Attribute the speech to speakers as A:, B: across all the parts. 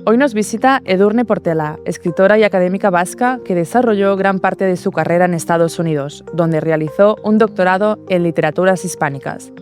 A: Hoy nos visita Edurne Portela, escritora y académica vasca que desarrolló gran parte de su carrera en Estados Unidos, donde realizó un doctorado en literaturas hispánicas.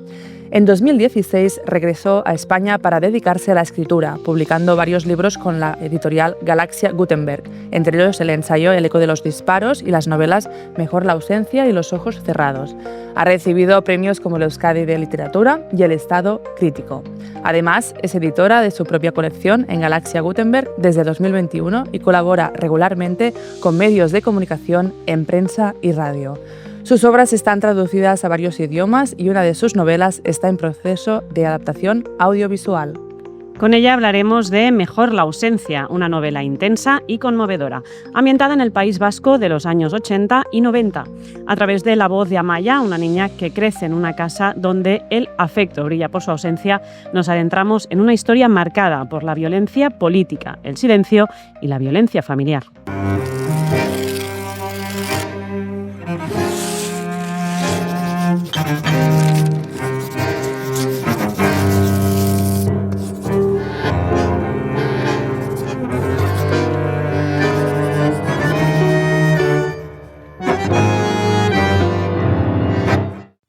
A: En 2016 regresó a España para dedicarse a la escritura, publicando varios libros con la editorial Galaxia Gutenberg, entre ellos el ensayo El eco de los disparos y las novelas Mejor la ausencia y Los ojos cerrados. Ha recibido premios como el Euskadi de Literatura y el Estado Crítico. Además, es editora de su propia colección en Galaxia Gutenberg desde 2021 y colabora regularmente con medios de comunicación en prensa y radio. Sus obras están traducidas a varios idiomas y una de sus novelas está en proceso de adaptación audiovisual.
B: Con ella hablaremos de Mejor la ausencia, una novela intensa y conmovedora, ambientada en el País Vasco de los años 80 y 90. A través de la voz de Amaya, una niña que crece en una casa donde el afecto brilla por su ausencia, nos adentramos en una historia marcada por la violencia política, el silencio y la violencia familiar.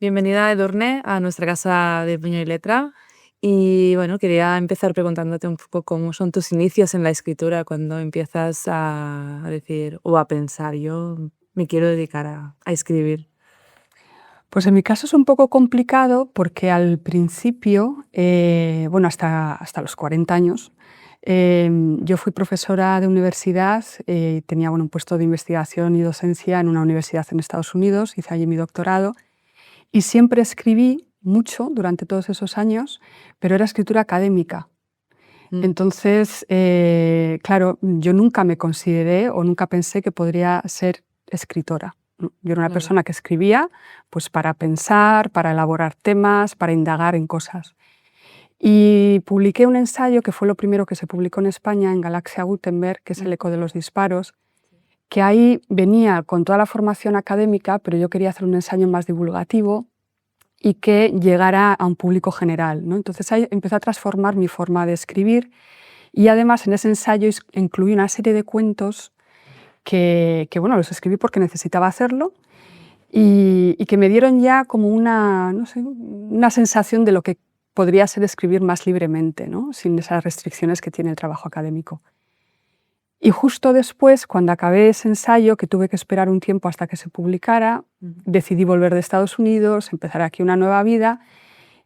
A: Bienvenida, Edurne, a nuestra casa de Puño y Letra. Y bueno, quería empezar preguntándote un poco cómo son tus inicios en la escritura, cuando empiezas a decir o a pensar, yo me quiero dedicar a escribir.
C: Pues en mi caso es un poco complicado porque al principio, hasta los 40 años, yo fui profesora de universidad, tenía un puesto de investigación y docencia en una universidad en Estados Unidos, hice allí mi doctorado y siempre escribí mucho durante todos esos años, pero era escritura académica. Entonces, claro, yo nunca me consideré o nunca pensé que podría ser escritora. Yo era una persona que escribía pues, para pensar, para elaborar temas, para indagar en cosas. Y publiqué un ensayo que fue lo primero que se publicó en España en Galaxia Gutenberg, que es El eco de los disparos, que ahí venía con toda la formación académica, pero yo quería hacer un ensayo más divulgativo y que llegara a un público general, ¿no? Entonces ahí empecé a transformar mi forma de escribir y además en ese ensayo incluí una serie de cuentos que los escribí porque necesitaba hacerlo y que me dieron ya como una sensación de lo que podría ser escribir más libremente, ¿no? Sin esas restricciones que tiene el trabajo académico. Y justo después, cuando acabé ese ensayo, que tuve que esperar un tiempo hasta que se publicara, decidí volver de Estados Unidos, empezar aquí una nueva vida.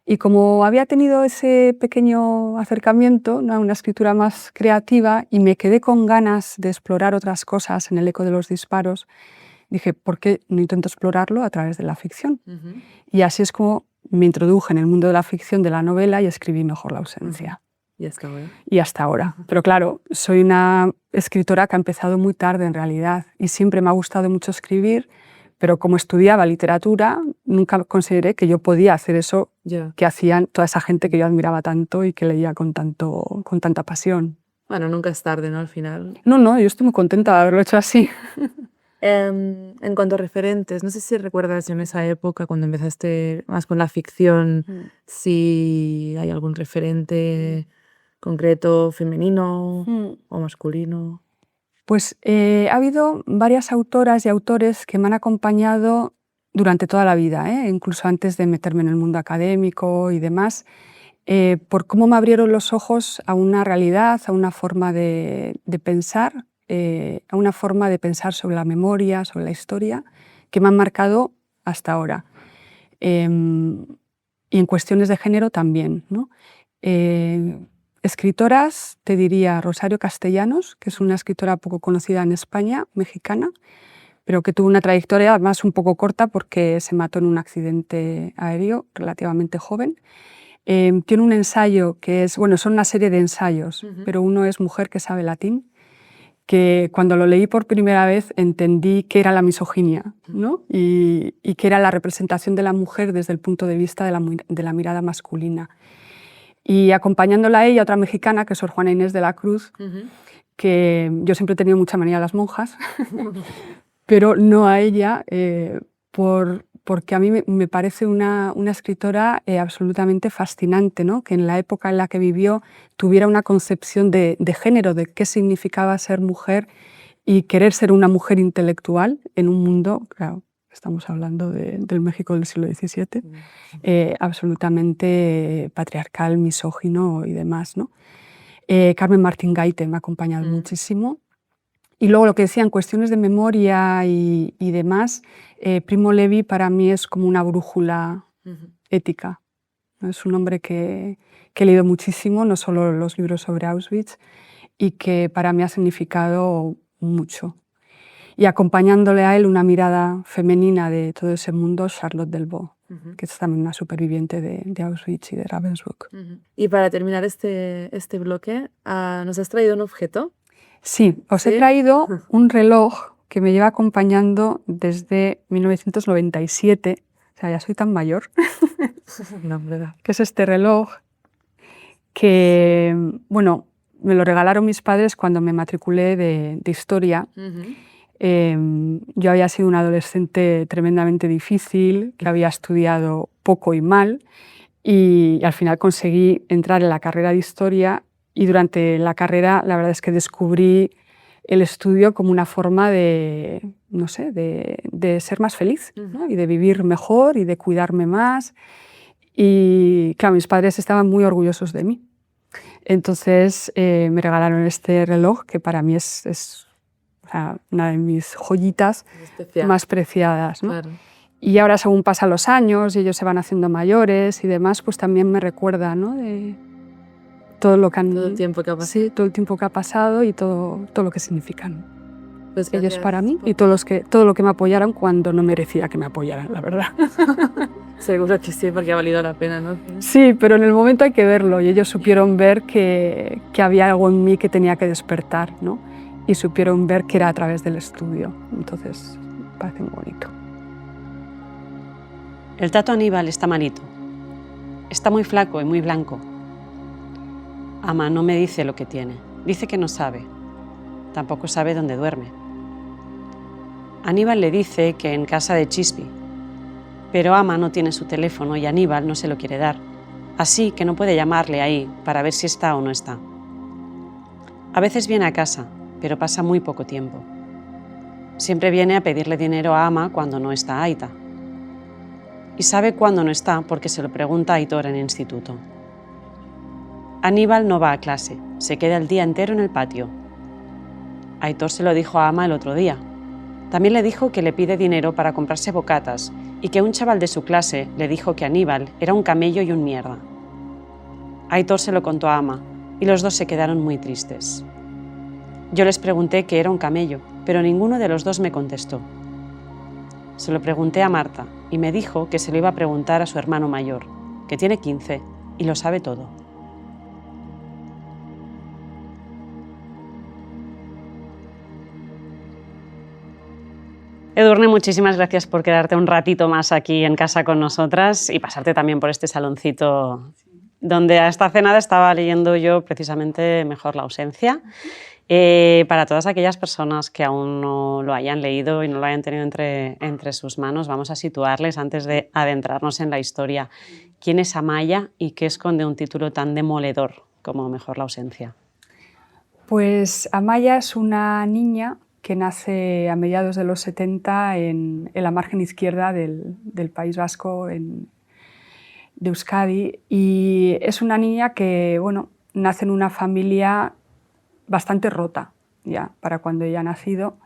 C: Y como había tenido ese pequeño acercamiento, ¿no?, a una escritura más creativa y me quedé con ganas de explorar otras cosas en El eco de los disparos, dije, ¿por qué no intento explorarlo a través de la ficción? Y así es como me introduje en el mundo de la ficción, de la novela, y escribí Mejor la ausencia.
A: ¿Y hasta ahora?
C: Y hasta ahora. Pero claro, soy una escritora que ha empezado muy tarde en realidad y siempre me ha gustado mucho escribir, pero como estudiaba literatura, nunca consideré que yo podía hacer eso que hacían toda esa gente que yo admiraba tanto y que leía con tanta pasión.
A: Bueno, nunca es tarde, ¿no? Al final.
C: No, yo estoy muy contenta de haberlo hecho así.
A: En cuanto a referentes, no sé si recuerdas en esa época, cuando empezaste más con la ficción, si hay algún referente concreto, femenino o masculino.
C: Pues ha habido varias autoras y autores que me han acompañado durante toda la vida, incluso antes de meterme en el mundo académico y demás, por cómo me abrieron los ojos a una realidad, a una forma de pensar, a una forma de pensar sobre la memoria, sobre la historia, que me han marcado hasta ahora. Y en cuestiones de género también, ¿no? Escritoras, te diría Rosario Castellanos, que es una escritora poco conocida en España, mexicana, pero que tuvo una trayectoria además un poco corta porque se mató en un accidente aéreo relativamente joven. Tiene un ensayo que es, son una serie de ensayos, pero uno es Mujer que sabe latín, que cuando lo leí por primera vez entendí qué era la misoginia, ¿no? y qué era la representación de la mujer desde el punto de vista de la mirada masculina. Y acompañándola a ella, otra mexicana, que es Sor Juana Inés de la Cruz, que yo siempre he tenido mucha manía a las monjas, pero no a ella, por porque a mí me parece una escritora absolutamente fascinante, ¿no? Que en la época en la que vivió tuviera una concepción de género, de qué significaba ser mujer y querer ser una mujer intelectual en un mundo, claro, estamos hablando del México del siglo XVII, absolutamente patriarcal, misógino y demás, ¿no? Carmen Martín Gaite me ha acompañado muchísimo. Y luego lo que decían, cuestiones de memoria y demás, Primo Levi para mí es como una brújula ética. Es un hombre que he leído muchísimo, no solo los libros sobre Auschwitz, y que para mí ha significado mucho. Y acompañándole a él una mirada femenina de todo ese mundo, Charlotte Delvaux, que es también una superviviente de Auschwitz y de Ravensbrück.
A: Y para terminar este bloque, ¿nos has traído un objeto?
C: Sí, os he traído un reloj que me lleva acompañando desde 1997, o sea, ya soy tan mayor,
A: No, ¿verdad?
C: que es este reloj que, bueno, me lo regalaron mis padres cuando me matriculé de historia. Yo había sido una adolescente tremendamente difícil, que había estudiado poco y mal, y al final conseguí entrar en la carrera de historia. Y durante la carrera, la verdad es que descubrí el estudio como una forma de, no sé, de ser más feliz, ¿no? Y de vivir mejor y de cuidarme más. Y claro, mis padres estaban muy orgullosos de mí. Entonces me regalaron este reloj que para mí es o sea, una de mis joyitas más preciadas, ¿no?
A: Claro.
C: Y ahora, según pasan los años y ellos se van haciendo mayores y demás, pues también me recuerda, ¿no? De todo lo que han...
A: Todo el tiempo que ha pasado.
C: Sí, todo el tiempo que ha pasado y todo lo que significan
A: Pues
C: ellos para mí y todo lo que me apoyaron cuando no merecía que me apoyaran, la verdad.
A: Seguro que sí, porque ha valido la pena, ¿no?
C: Sí, pero en el momento hay que verlo y ellos supieron ver que había algo en mí que tenía que despertar, ¿no? Y supieron ver que era a través del estudio. Entonces, me parece muy bonito.
B: El tato Aníbal está malito. Está muy flaco y muy blanco. Ama no me dice lo que tiene. Dice que no sabe. Tampoco sabe dónde duerme. Aníbal le dice que en casa de Chispi. Pero Ama no tiene su teléfono y Aníbal no se lo quiere dar. Así que no puede llamarle ahí para ver si está o no está. A veces viene a casa, pero pasa muy poco tiempo. Siempre viene a pedirle dinero a Ama cuando no está Aita. Y sabe cuándo no está porque se lo pregunta a Aitor en el instituto. Aníbal no va a clase, se queda el día entero en el patio. Aitor se lo dijo a Ama el otro día. También le dijo que le pide dinero para comprarse bocatas y que un chaval de su clase le dijo que Aníbal era un camello y un mierda. Aitor se lo contó a Ama y los dos se quedaron muy tristes. Yo les pregunté qué era un camello, pero ninguno de los dos me contestó. Se lo pregunté a Marta y me dijo que se lo iba a preguntar a su hermano mayor, que tiene 15 y lo sabe todo. Edurne, muchísimas gracias por quedarte un ratito más aquí en casa con nosotras y pasarte también por este saloncito donde hasta hace nada estaba leyendo yo precisamente Mejor la ausencia. Para todas aquellas personas que aún no lo hayan leído y no lo hayan tenido entre sus manos, vamos a situarles antes de adentrarnos en la historia. ¿Quién es Amaya y qué esconde un título tan demoledor como Mejor la ausencia?
C: Pues Amaya es una niña que nace a mediados de los 70 en la margen izquierda del País Vasco, de Euskadi, y es una niña que, bueno, nace en una familia bastante rota ya para cuando ella ha nacido,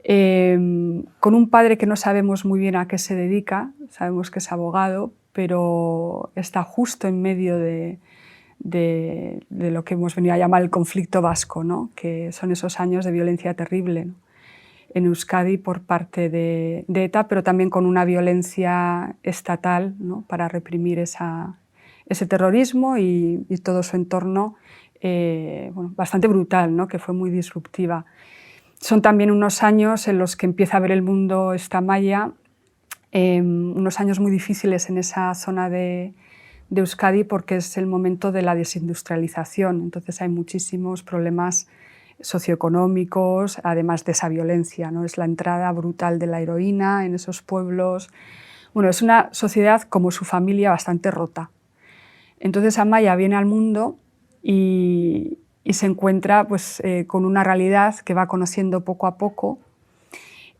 C: con un padre que no sabemos muy bien a qué se dedica, sabemos que es abogado, pero está justo en medio de lo que hemos venido a llamar el conflicto vasco, ¿no? Que son esos años de violencia terrible, ¿no? En Euskadi por parte de ETA, pero también con una violencia estatal, ¿no? Para reprimir ese terrorismo y todo su entorno, bueno, bastante brutal, ¿no? Que fue muy disruptiva. Son también unos años en los que empieza a ver el mundo esta Amaya, unos años muy difíciles en esa zona de Euskadi porque es el momento de la desindustrialización, entonces hay muchísimos problemas socioeconómicos, además de esa violencia, ¿no? Es la entrada brutal de la heroína en esos pueblos, Bueno, es una sociedad como su familia bastante rota. Entonces Amaya viene al mundo y se encuentra pues, con una realidad que va conociendo poco a poco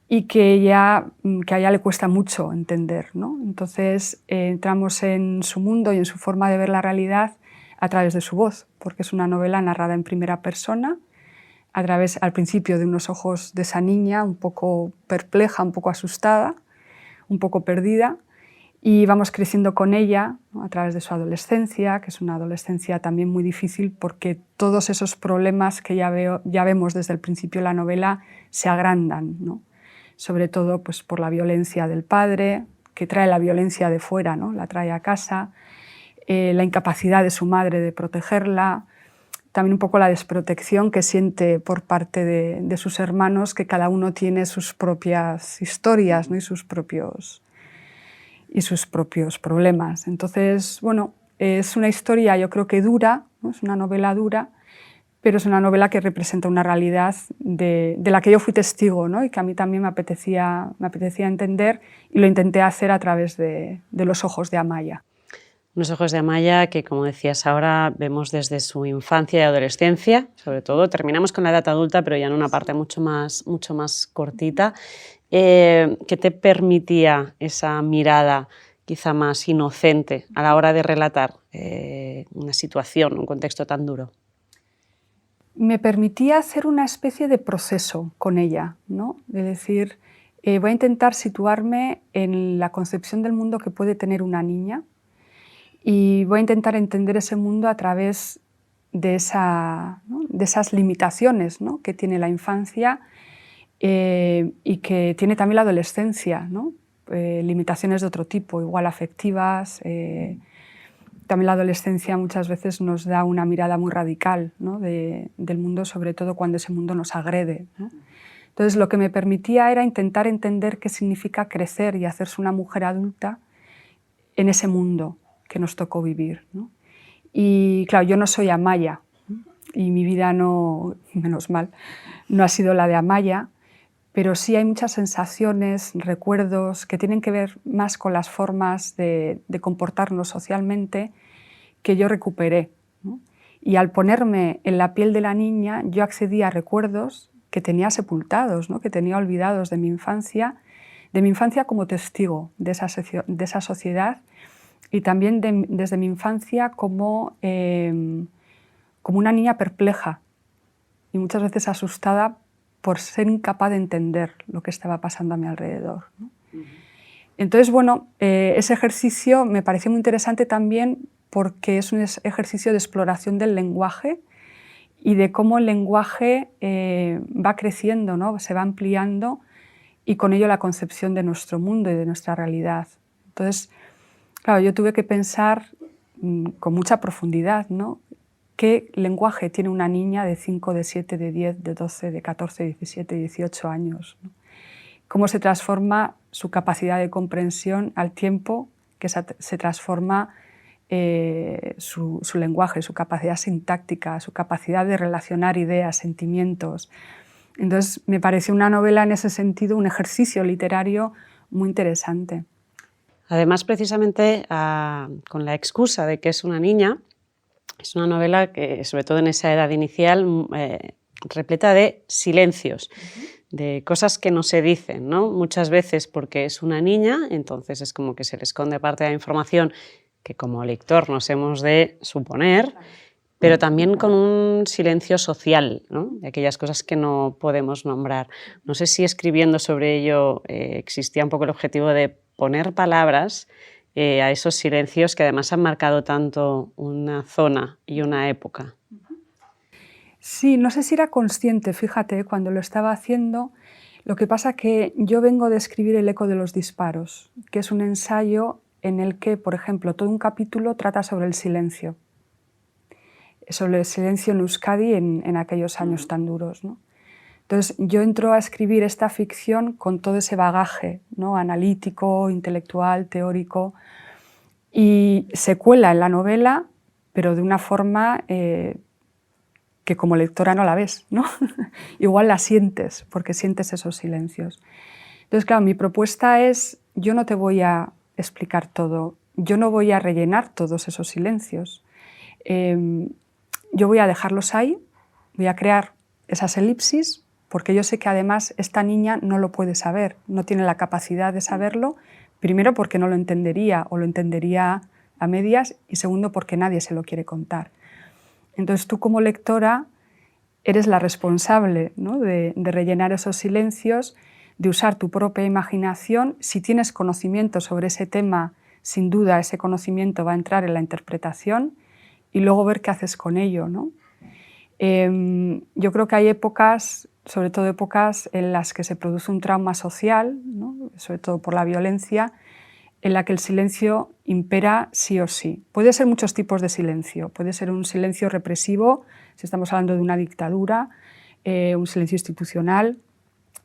C: y que a ella le cuesta mucho entender, ¿no? Entonces entramos en su mundo y en su forma de ver la realidad a través de su voz, porque es una novela narrada en primera persona, a través, al principio, de unos ojos de esa niña un poco perpleja, un poco asustada, un poco perdida, y vamos creciendo con ella, ¿no?, a través de su adolescencia, que es una adolescencia también muy difícil porque todos esos problemas que ya vemos desde el principio de la novela se agrandan, ¿no? Sobre todo pues, por la violencia del padre, que trae la violencia de fuera, ¿no?, la trae a casa, la incapacidad de su madre de protegerla, también un poco la desprotección que siente por parte de sus hermanos, que cada uno tiene sus propias historias, ¿no?, y sus propios problemas. Entonces, bueno, es una historia, yo creo que dura, ¿no?, es una novela dura, pero es una novela que representa una realidad de la que yo fui testigo, ¿no?, y que a mí también me apetecía entender, y lo intenté hacer a través de los ojos de Amaya.
B: Unos ojos de Amaya que, como decías ahora, vemos desde su infancia y adolescencia, sobre todo. Terminamos con la edad adulta, pero ya en una parte mucho más cortita. ¿Qué te permitía esa mirada quizá más inocente a la hora de relatar una situación, un contexto tan duro?
C: Me permitía hacer una especie de proceso con ella, ¿no? De decir, voy a intentar situarme en la concepción del mundo que puede tener una niña y voy a intentar entender ese mundo a través de esas limitaciones, ¿no?, que tiene la infancia y que tiene también la adolescencia, ¿no? Limitaciones de otro tipo, igual afectivas. También la adolescencia muchas veces nos da una mirada muy radical, ¿no?, del mundo, sobre todo cuando ese mundo nos agrede, ¿no? Entonces lo que me permitía era intentar entender qué significa crecer y hacerse una mujer adulta en ese mundo que nos tocó vivir, ¿no? Y claro, yo no soy Amaya, ¿no?, y mi vida no, menos mal, no ha sido la de Amaya, pero sí hay muchas sensaciones, recuerdos que tienen que ver más con las formas de comportarnos socialmente que yo recuperé, ¿no? Y al ponerme en la piel de la niña, yo accedí a recuerdos que tenía sepultados, ¿no?, que tenía olvidados de mi infancia como testigo de esa sociedad, y también desde mi infancia como una niña perpleja y muchas veces asustada por ser incapaz de entender lo que estaba pasando a mi alrededor, ¿no? Entonces, bueno, ese ejercicio me pareció muy interesante también porque es un ejercicio de exploración del lenguaje y de cómo el lenguaje va creciendo, ¿no?, se va ampliando, y con ello la concepción de nuestro mundo y de nuestra realidad. Entonces, claro, yo tuve que pensar con mucha profundidad, ¿no?, qué lenguaje tiene una niña de 5, de 7, de 10, de 12, de 14, 17, 18 años, ¿no? Cómo se transforma su capacidad de comprensión al tiempo que se transforma su lenguaje, su capacidad sintáctica, su capacidad de relacionar ideas, sentimientos. Entonces, me pareció una novela en ese sentido, un ejercicio literario muy interesante.
B: Además, precisamente con la excusa de que es una niña, es una novela que, sobre todo en esa edad inicial, repleta de silencios, de cosas que no se dicen, ¿no? Muchas veces porque es una niña, entonces es como que se le esconde parte de la información que como lector nos hemos de suponer, pero también con un silencio social, ¿no?, de aquellas cosas que no podemos nombrar. No sé si escribiendo sobre ello existía un poco el objetivo de poner palabras a esos silencios que además han marcado tanto una zona y una época.
C: Sí, no sé si era consciente, fíjate, cuando lo estaba haciendo. Lo que pasa que yo vengo de escribir El eco de los disparos, que es un ensayo en el que, por ejemplo, todo un capítulo trata sobre el silencio en Euskadi en aquellos años tan duros, ¿no? Entonces yo entro a escribir esta ficción con todo ese bagaje, ¿no?, analítico, intelectual, teórico, y se cuela en la novela, pero de una forma que como lectora no la ves, ¿no? Igual la sientes, porque sientes esos silencios. Entonces, claro, mi propuesta es, yo no te voy a explicar todo, yo no voy a rellenar todos esos silencios. Yo voy a dejarlos ahí, voy a crear esas elipsis, porque yo sé que además esta niña no lo puede saber, no tiene la capacidad de saberlo, primero porque no lo entendería o lo entendería a medias, y segundo porque nadie se lo quiere contar. Entonces tú como lectora eres la responsable, ¿no?, de rellenar esos silencios, de usar tu propia imaginación. Si tienes conocimiento sobre ese tema, sin duda ese conocimiento va a entrar en la interpretación y luego ver qué haces con ello, ¿no? Yo creo que hay épocas, sobre todo épocas en las que se produce un trauma social, ¿no?, sobre todo por la violencia, en la que el silencio impera sí o sí. Puede ser muchos tipos de silencio. Puede ser un silencio represivo, si estamos hablando de una dictadura, un silencio institucional,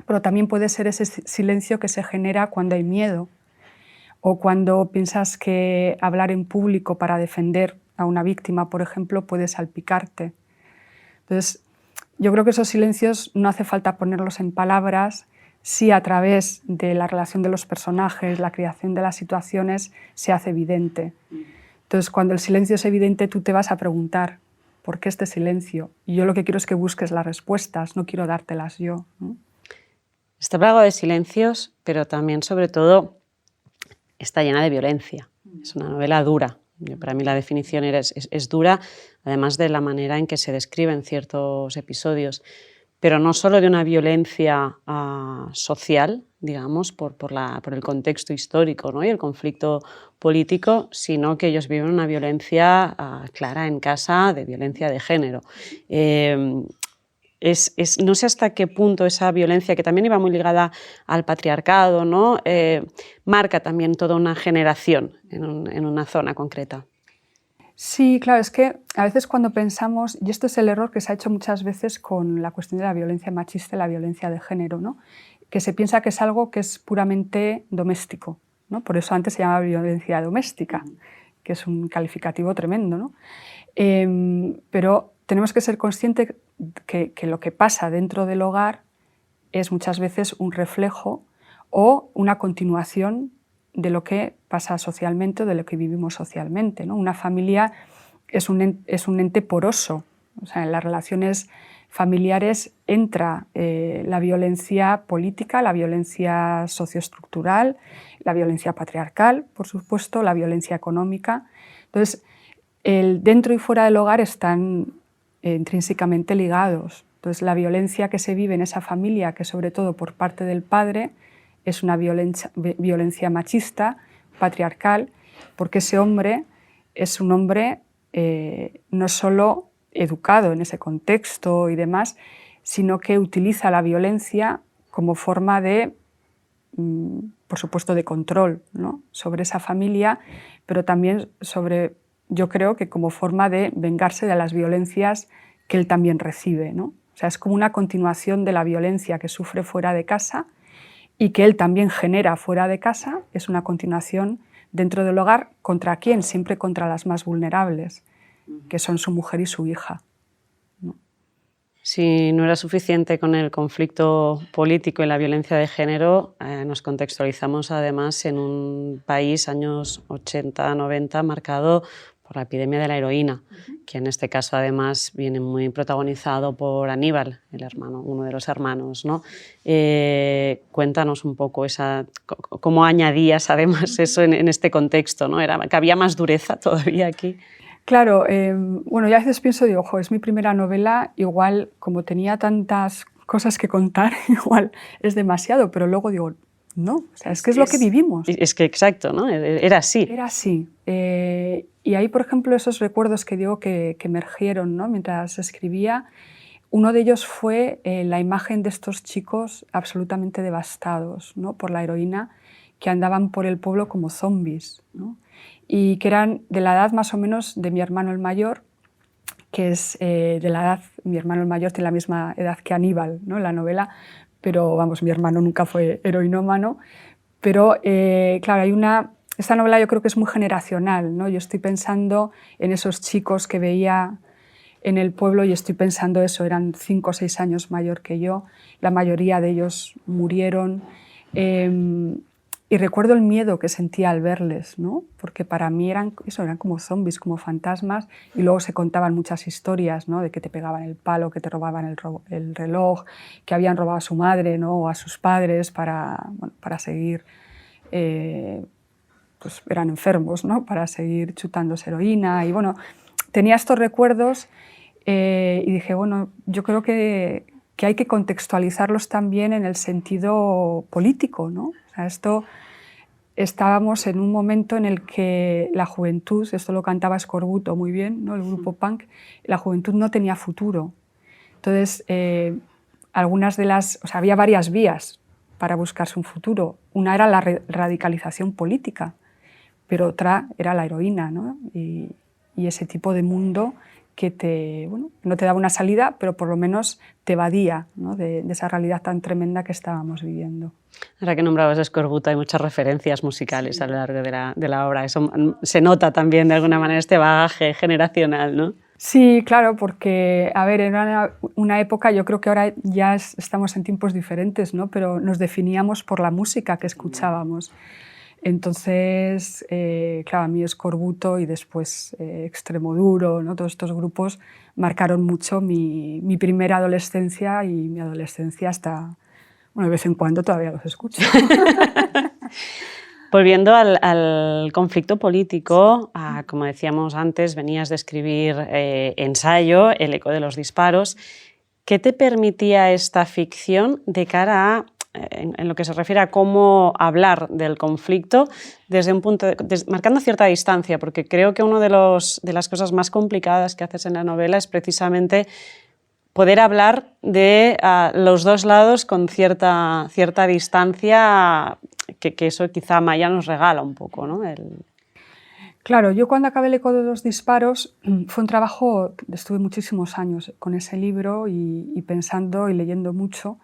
C: pero también puede ser ese silencio que se genera cuando hay miedo o cuando piensas que hablar en público para defender a una víctima, por ejemplo, puede salpicarte. Entonces, yo creo que esos silencios no hace falta ponerlos en palabras, sí a través de la relación de los personajes, la creación de las situaciones, se hace evidente. Entonces, cuando el silencio es evidente, tú te vas a preguntar, ¿por qué este silencio? Y yo lo que quiero es que busques las respuestas, no quiero dártelas yo, ¿no?
B: Está plagado de silencios, pero también, sobre todo, está llena de violencia. Es una novela dura. Para mí la definición es dura, además de la manera en que se describen ciertos episodios, pero no solo de una violencia social, digamos, por el contexto histórico, ¿no?, y el conflicto político, sino que ellos viven una violencia clara en casa, de violencia de género. No sé hasta qué punto esa violencia, que también iba muy ligada al patriarcado, ¿no?, marca también toda una generación en una zona concreta.
C: Sí, claro, es que a veces cuando pensamos, y esto es el error que se ha hecho muchas veces con la cuestión de la violencia machista y la violencia de género, ¿no?, que se piensa que es algo que es puramente doméstico, ¿no? Por eso antes se llamaba violencia doméstica, que es un calificativo tremendo, ¿no? Pero tenemos que ser conscientes que lo que pasa dentro del hogar es muchas veces un reflejo o una continuación de lo que pasa socialmente o de lo que vivimos socialmente, ¿no? Una familia es un ente poroso. O sea, en las relaciones familiares entra la violencia política, la violencia socioestructural, la violencia patriarcal, por supuesto, la violencia económica. Entonces, el dentro y fuera del hogar están intrínsecamente ligados. Entonces, la violencia que se vive en esa familia, que sobre todo por parte del padre, es una violencia machista, patriarcal, porque ese hombre es un hombre no solo educado en ese contexto y demás, sino que utiliza la violencia como forma de, por supuesto, de control, ¿no?, sobre esa familia, pero también sobre, yo creo que como forma de vengarse de las violencias que él también recibe, ¿no? O sea, es como una continuación de la violencia que sufre fuera de casa y que él también genera fuera de casa, es una continuación dentro del hogar. ¿Contra quién? Siempre contra las más vulnerables, que son su mujer y su hija, ¿no?
B: Si no era suficiente con el conflicto político y la violencia de género, nos contextualizamos además en un país, años 80, 90, marcado por la epidemia de la heroína, que en este caso además viene muy protagonizado por Aníbal, el hermano, uno de los hermanos, ¿no? Cuéntanos un poco cómo añadías además eso en este contexto, ¿no? Que había más dureza todavía aquí.
C: Claro, bueno, yo a veces pienso, digo, ojo, es mi primera novela, igual como tenía tantas cosas que contar, igual es demasiado, pero luego digo, no, o sea, es que es lo que vivimos.
B: Es que exacto, ¿no? Era así.
C: Era así. Y ahí, por ejemplo, esos recuerdos que digo que emergieron, ¿no?, mientras escribía, uno de ellos fue la imagen de estos chicos absolutamente devastados, ¿no?, por la heroína, que andaban por el pueblo como zombies, ¿no?, y que eran de la edad más o menos de mi hermano el mayor, que es de la edad, mi hermano el mayor tiene la misma edad que Aníbal, ¿no?, en la novela, pero vamos, mi hermano nunca fue heroinómano, pero claro, esta novela yo creo que es muy generacional, ¿no? Yo estoy pensando en esos chicos que veía en el pueblo y estoy pensando eso, eran 5 o 6 años mayor que yo, la mayoría de ellos murieron. Y recuerdo el miedo que sentía al verles, ¿no? Porque para mí eran como zombies, como fantasmas, y luego se contaban muchas historias, ¿no? De que te pegaban el palo, que te robaban el reloj, que habían robado a su madre, ¿no? O a sus padres para seguir, pues eran enfermos, ¿no? Para seguir chutándose heroína. Y bueno, tenía estos recuerdos y dije, bueno, yo creo que hay que contextualizarlos también en el sentido político, ¿no? O sea, estábamos en un momento en el que la juventud, esto lo cantaba Escorbuto muy bien, ¿no? El grupo punk, la juventud no tenía futuro. Entonces, había varias vías para buscarse un futuro. Una era la radicalización política, pero otra era la heroína, ¿no? Y ese tipo de mundo que no te daba una salida, pero por lo menos te evadía, ¿no? de esa realidad tan tremenda que estábamos viviendo.
B: Ahora que nombrabas Escorbuto, hay muchas referencias musicales a lo largo de la obra. Eso se nota también de alguna manera, este bagaje generacional, ¿no?
C: Sí, claro, porque, a ver, era una época, yo creo que ahora ya estamos en tiempos diferentes, ¿no? Pero nos definíamos por la música que escuchábamos. Entonces, claro, a mí Escorbuto y después Extremoduro, ¿no? Todos estos grupos marcaron mucho mi primera adolescencia y mi adolescencia hasta, bueno, de vez en cuando todavía los escucho.
B: Volviendo al conflicto político, como decíamos antes, venías de escribir ensayo, El eco de los disparos. ¿Qué te permitía esta ficción de cara a, en lo que se refiere a cómo hablar del conflicto desde un punto marcando cierta distancia? Porque creo que una de las cosas más complicadas que haces en la novela es precisamente poder hablar de los dos lados con cierta distancia, que eso quizá Amaya nos regala un poco, ¿no?
C: Claro, yo cuando acabé El eco de los disparos fue un trabajo, estuve muchísimos años con ese libro y pensando y leyendo mucho.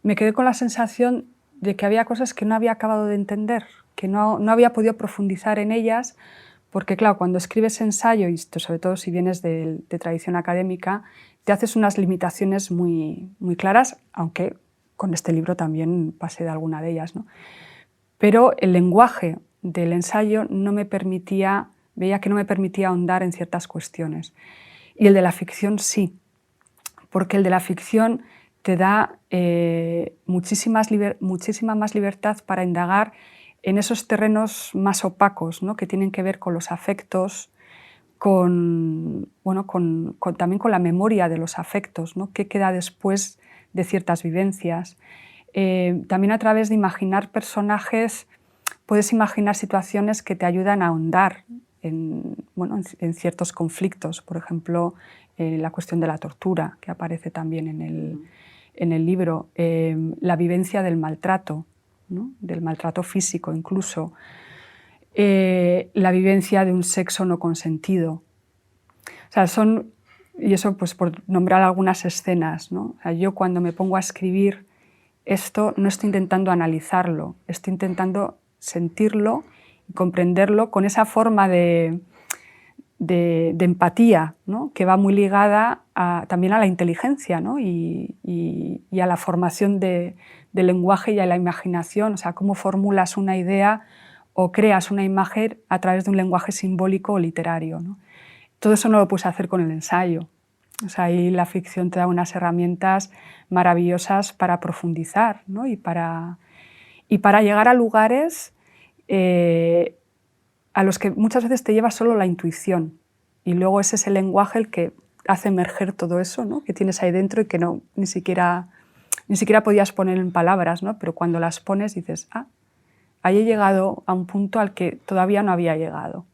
C: Me quedé con la sensación de que había cosas que no había acabado de entender, que no había podido profundizar en ellas, porque claro, cuando escribes ensayo, y sobre todo si vienes de tradición académica, te haces unas limitaciones muy, muy claras, aunque con este libro también pasé de alguna de ellas, ¿no? Pero el lenguaje del ensayo veía que no me permitía ahondar en ciertas cuestiones. Y el de la ficción sí, porque el de la ficción te da muchísima más libertad para indagar en esos terrenos más opacos, ¿no? Que tienen que ver con los afectos, también con la memoria de los afectos, ¿no? ¿Qué queda después de ciertas vivencias? También a través de imaginar personajes, puedes imaginar situaciones que te ayudan a ahondar en ciertos conflictos. Por ejemplo, la cuestión de la tortura, que aparece también en el libro, la vivencia del maltrato, ¿no? Del maltrato físico incluso, la vivencia de un sexo no consentido. O sea, y eso pues por nombrar algunas escenas, ¿no? O sea, yo cuando me pongo a escribir esto no estoy intentando analizarlo, estoy intentando sentirlo y comprenderlo con esa forma de empatía, ¿no? Que va muy ligada también a la inteligencia, ¿no? y a la formación del lenguaje y a la imaginación, o sea, cómo formulas una idea o creas una imagen a través de un lenguaje simbólico o literario, ¿no? Todo eso no lo puedes hacer con el ensayo. O sea, ahí la ficción te da unas herramientas maravillosas para profundizar, ¿no? y para llegar a lugares a los que muchas veces te lleva solo la intuición, y luego es ese lenguaje el que hace emerger todo eso, ¿no? Que tienes ahí dentro y que ni siquiera podías poner en palabras, ¿no? Pero cuando las pones dices, ahí he llegado a un punto al que todavía no había llegado.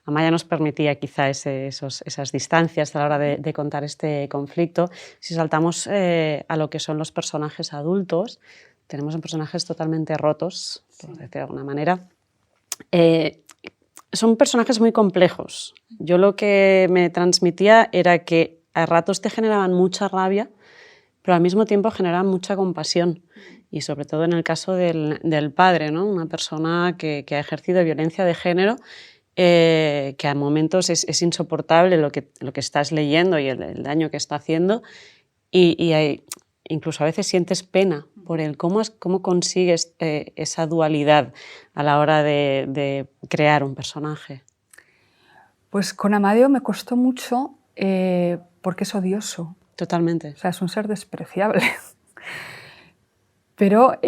B: Amaya nos permitía quizá esas distancias a la hora de contar este conflicto. Si saltamos a lo que son los personajes adultos, tenemos personajes totalmente rotos, por decir de alguna manera. Son personajes muy complejos. Yo lo que me transmitía era que a ratos te generaban mucha rabia, pero al mismo tiempo generaban mucha compasión. Y sobre todo en el caso del padre, ¿no? Una persona que ha ejercido violencia de género, que a momentos es insoportable lo que estás leyendo y el daño que está haciendo, y incluso a veces sientes pena por él. ¿Cómo consigues esa dualidad a la hora de crear un personaje?
C: Pues con Amadeo me costó mucho porque es odioso.
B: Totalmente.
C: O sea, es un ser despreciable. Pero,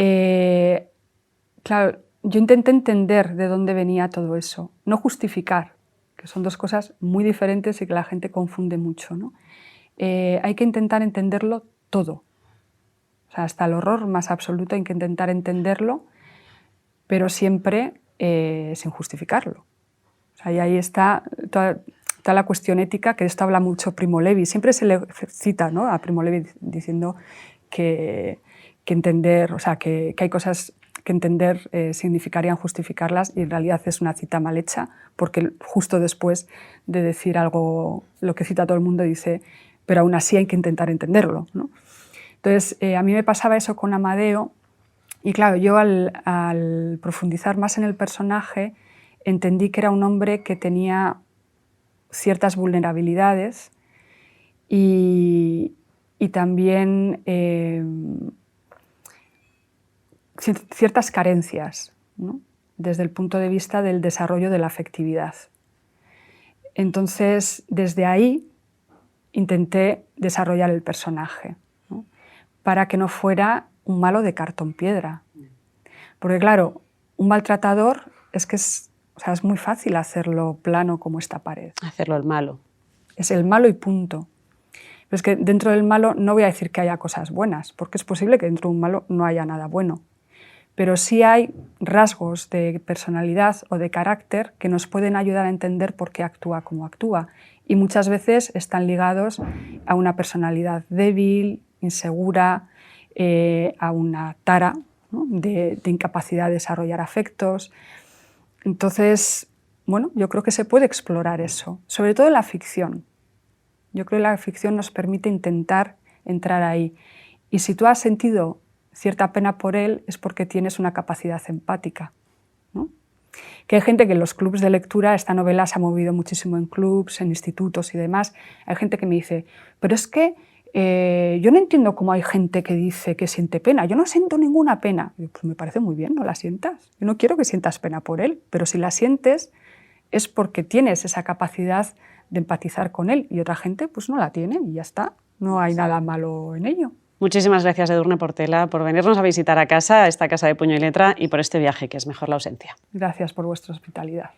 C: claro, yo intenté entender de dónde venía todo eso, no justificar, que son dos cosas muy diferentes y que la gente confunde mucho, ¿no? Hay que intentar entenderlo todo. O sea, hasta el horror más absoluto hay que intentar entenderlo, pero siempre sin justificarlo. O sea, y ahí está toda la cuestión ética, que de esto habla mucho Primo Levi. Siempre se le cita, ¿no?, a Primo Levi diciendo que entender, o sea, que hay cosas que entender significarían justificarlas, y en realidad es una cita mal hecha, porque justo después de decir algo, lo que cita todo el mundo, dice, pero aún así hay que intentar entenderlo, ¿no? Entonces, a mí me pasaba eso con Amadeo, y claro, yo al profundizar más en el personaje, entendí que era un hombre que tenía ciertas vulnerabilidades y también ciertas carencias, ¿no?, desde el punto de vista del desarrollo de la afectividad. Entonces, desde ahí intenté desarrollar el personaje, ¿no?, para que no fuera un malo de cartón piedra. Porque claro, un maltratador es que es muy fácil hacerlo plano como esta pared.
B: Hacerlo el malo.
C: Es el malo y punto. Pero es que dentro del malo no voy a decir que haya cosas buenas, porque es posible que dentro de un malo no haya nada bueno. Pero sí hay rasgos de personalidad o de carácter que nos pueden ayudar a entender por qué actúa como actúa. Y muchas veces están ligados a una personalidad débil, insegura, a una tara, ¿no?, de incapacidad de desarrollar afectos. Entonces, bueno, yo creo que se puede explorar eso, sobre todo en la ficción. Yo creo que la ficción nos permite intentar entrar ahí. Y si tú has sentido cierta pena por él, es porque tienes una capacidad empática, ¿no? Que hay gente que en los clubs de lectura, esta novela se ha movido muchísimo en clubs, en institutos y demás. Hay gente que me dice, pero es que yo no entiendo cómo hay gente que dice que siente pena. Yo no siento ninguna pena. Y pues me parece muy bien, no la sientas. Yo no quiero que sientas pena por él, pero si la sientes es porque tienes esa capacidad de empatizar con él, y otra gente pues no la tiene y ya está. No hay nada malo en ello.
B: Muchísimas gracias, Edurne Portela, por venirnos a visitar a casa, a esta casa de Puño y Letra, y por este viaje que es Mejor la ausencia.
C: Gracias por vuestra hospitalidad.